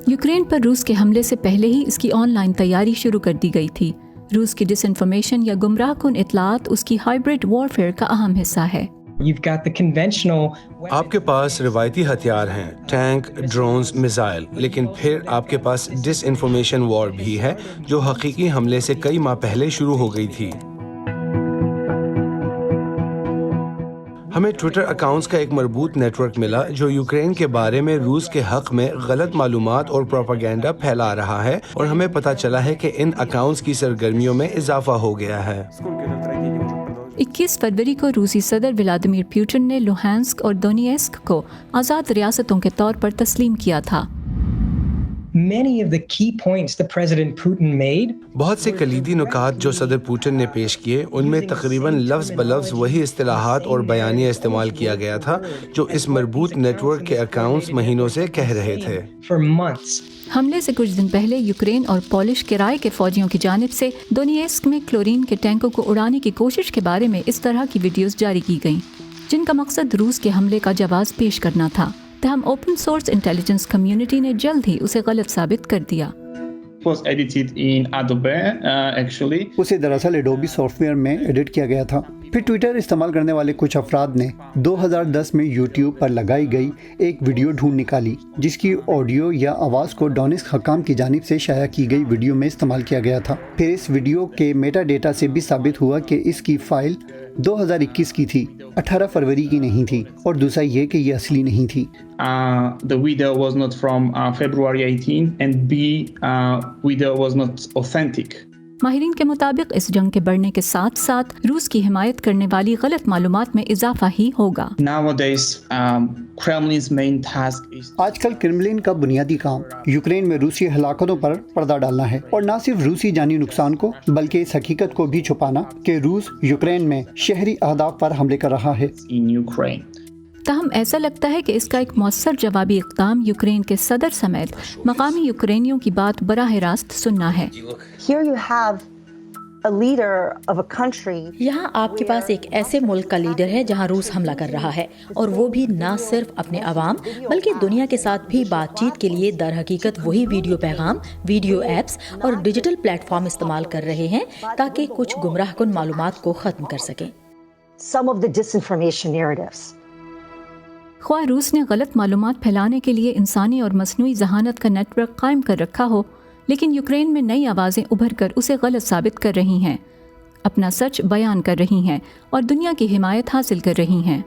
Ukraine पर रूस के हमले से पहले ही इसकी ऑनलाइन तैयारी शुरू कर दी गई थी। रूस की डिसइंफॉर्मेशन या गुमराह कुन इत्तलात उसकी हाइब्रिड वॉरफेयर का अहम हिस्सा है। आपके पास रिवायती हथियार हैं, टैंक, ड्रोन्स, मिसाइल, लेकिन फिर आपके पास डिसइंफॉर्मेशन वॉर भी है जो हकीकी हमले से कई माह पहले शुरू हो गई थी। हमें ट्विटर अकाउंट्स का एक मरबूत नेटवर्क मिला जो यूक्रेन के बारे में रूस के हक में गलत मालूमात और प्रोपेगेंडा फैला रहा है, और हमें पता चला है कि इन अकाउंट्स की सरगर्मियों में इजाफा हो गया है। 21 फरवरी को रूसी सदर व्लादिमीर पुतिन ने लुहांस्क और दोनेत्स्क को आज़ाद रियासतों के तौर पर तस्लीम किया था। बहुत से कलीदी नुकात जो सदर पुतिन ने पेश किए, उनमें तकरीबन लफ्ज़ बलफ्ज़ वही इस्तिलाहात और बयानिया इस्तेमाल किया गया था जो इस मरबूत नेटवर्क के अकाउंट्स महीनों से कह रहे थे। हमले से कुछ दिन पहले यूक्रेन और पोलिश किराए के फौजियों की जानिब से दोनेत्स्क में क्लोरीन के टैंकों को उड़ाने की कोशिश के बारे में इस तरह की वीडियोस जारी की गईं, जिनका मकसद रूस के हमले का जवाब पेश करना था। तहम ओपन सोर्स इंटेलिजेंस कम्युनिटी ने जल्द ही उसे गलत साबित कर दिया। उसे दरअसल एडोबी सॉफ्टवेयर में एडिट किया गया था। फिर ट्विटर इस्तेमाल करने वाले कुछ अफराद ने 2010 में यूट्यूब पर लगाई गई एक वीडियो ढूंढ निकाली जिसकी ऑडियो या आवाज़ को डोनेत्स्क हकाम की जानिब से शाया की गई वीडियो में इस्तेमाल किया गया था। फिर इस वीडियो के मेटा डेटा से भी साबित हुआ कि इसकी फाइल 2021 की थी, 18 फरवरी की नहीं थी, और दूसरा ये कि ये असली नहीं थी। The video was not from February 18 and B video was not authentic. माहिरीन के मुताबिक इस जंग के बढ़ने के साथ साथ रूस की हिमायत करने वाली गलत मालूमात में इजाफा ही होगा। Nowadays, Kremlin's main task is आजकल क्रेमलिन का बुनियादी काम यूक्रेन में रूसी हलाकतों पर पर्दा डालना है, और न सिर्फ रूसी जानी नुकसान को बल्कि इस हकीकत को भी छुपाना कि रूस यूक्रेन में शहरी अहदाफ पर हमले कर रहा है। in Ukraine. ताहम ऐसा लगता है कि इसका एक मौसर जवाबी इक़दाम यूक्रेन के सदर समेत मकामी यूक्रेनियों की बात बराह रास्त सुनना है। यहाँ आपके पास एक ऐसे मुल्क का लीडर है जहाँ रूस हमला कर रहा है, और वो भी न सिर्फ अपने अवाम बल्कि दुनिया के साथ भी बातचीत के लिए दर हकीकत वही वीडियो पैगाम, वीडियो एप्स और डिजिटल प्लेटफॉर्म इस्तेमाल कर रहे हैं ताकि कुछ गुमराह कुन मालूमात को ख़त्म कर सकें। ख्वाह रूस ने गलत मालूमात फैलाने के लिए इंसानी और मसनूई जहानत का नेटवर्क कायम कर रखा हो, लेकिन यूक्रेन में नई आवाज़ें उभर कर उसे गलत साबित कर रही हैं, अपना सच बयान कर रही हैं और दुनिया की हिमायत हासिल कर रही हैं।